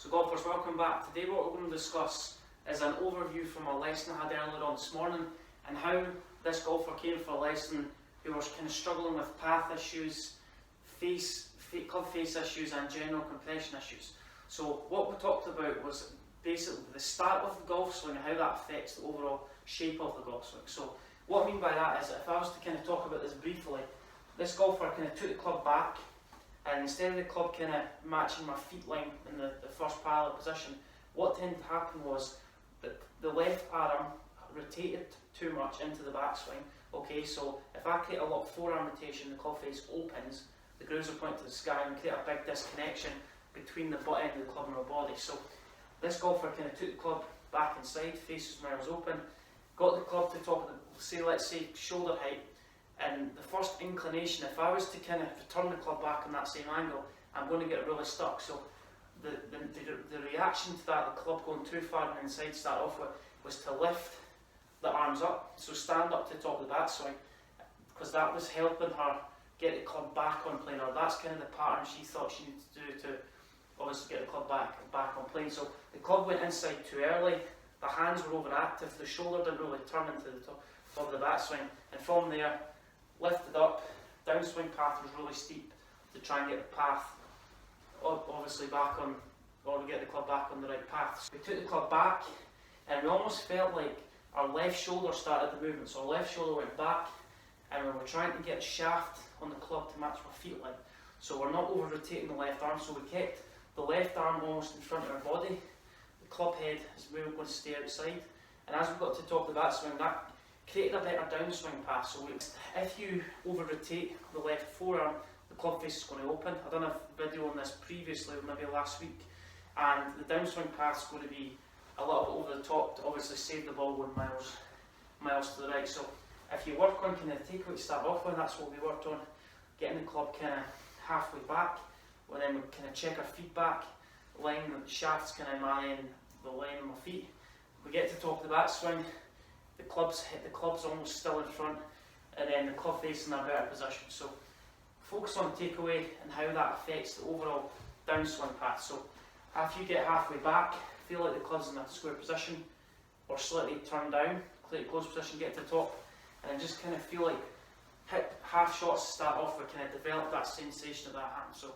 So golfers, welcome back. Today what we're going to discuss is an overview from a lesson I had earlier on this morning and how this golfer came for a lesson who was kind of struggling with path issues, club face issues and general compression issues. So what we talked about was basically the start of the golf swing and how that affects the overall shape of the golf swing. So what I mean by that is that if I was to kind of talk about this briefly, this golfer kind of took the club back, and instead of the club kind of matching my feet line in the first parallel position, what tended to happen was that the left arm rotated too much into the backswing. Okay, so if I create a lot of forearm rotation, the club face opens, the grooves will point to the sky and create a big disconnection between the butt end of the club and my body. So this golfer kind of took the club back inside, faces where it was open, got the club to the top of the, let's say shoulder height, and the first inclination, if I was to kind of return the club back on that same angle, I'm going to get really stuck. So the reaction to that, the club going too far on the inside to start off with, was to lift the arms up, so stand up to the top of the backswing, because that was helping her get the club back on plane, or that's kind of the pattern she thought she needed to do to obviously get the club back on plane. So the club went inside too early, the hands were overactive, the shoulder didn't really turn into the top of the backswing, and from there, lifted up, downswing path was really steep to try and get the path obviously back on, or get the club back on the right path. So we took the club back and we almost felt like our left shoulder started the movement. So our left shoulder went back and we were trying to get a shaft on the club to match my feet line. So we're not over rotating the left arm, so we kept the left arm almost in front of our body. The club head is where we're going to stay outside. And as we got to the top of the backswing, that created a better downswing path. So if you over rotate the left forearm, the club face is going to open. I've done a video on this previously, maybe last week, and the downswing path is going to be a little bit over the top to obviously save the ball going miles to the right. So if you work on kind of takeaway to start off with, that's what we worked on, getting the club kind of halfway back, and then we kind of check our feet back, line the shafts kind of marrying the line of my feet. We get to the top of the backswing, the club's almost still in front, and then the club face in a better position. So focus on takeaway and how that affects the overall downswing path. So after you get halfway back, feel like the club's in a square position or slightly turned down, close position, get to the top, and then just kind of feel like hit half shots to start off with, kind of develop that sensation of that hand. So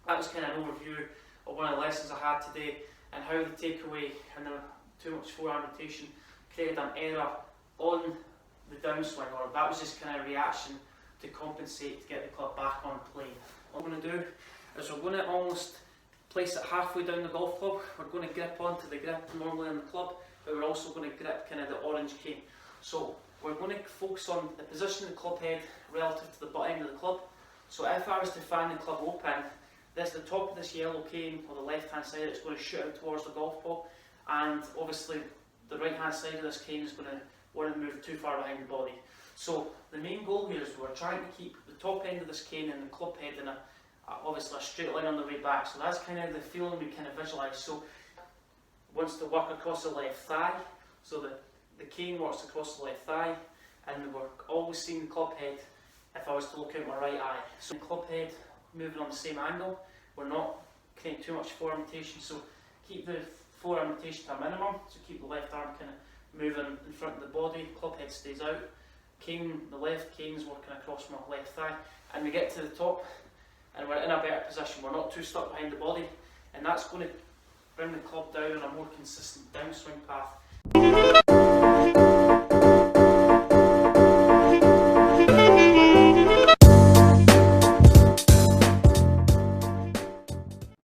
that was kind of an overview of one of the lessons I had today, and how the takeaway and the too much forearm rotation created an error on the downswing, or that was just kind of reaction to compensate to get the club back on plane. What we're going to do is we're going to almost place it halfway down the golf club. We're going to grip onto the grip normally on the club, but we're also going to grip kind of the orange cane. So we're going to focus on the position of the club head relative to the butt end of the club. So if I was to fan the club open, there's the top of this yellow cane, or the left hand side, it's going to shoot out towards the golf ball, and obviously the right hand side of this cane is going to want to move too far behind the body. So the main goal here is we're trying to keep the top end of this cane and the club head in obviously a straight line on the way back. So that's kind of the feeling we kind of visualise. So wants to work across the left thigh, so the cane works across the left thigh, and we're always seeing the club head if I was to look out my right eye. So the club head moving on the same angle, we're not creating too much forearm rotation, so keep the forearm rotation to a minimum, so keep the left arm kind of moving in front of the body, club head stays out, the left cane's working across my left thigh, and we get to the top and we're in a better position, we're not too stuck behind the body, and that's going to bring the club down on a more consistent downswing path.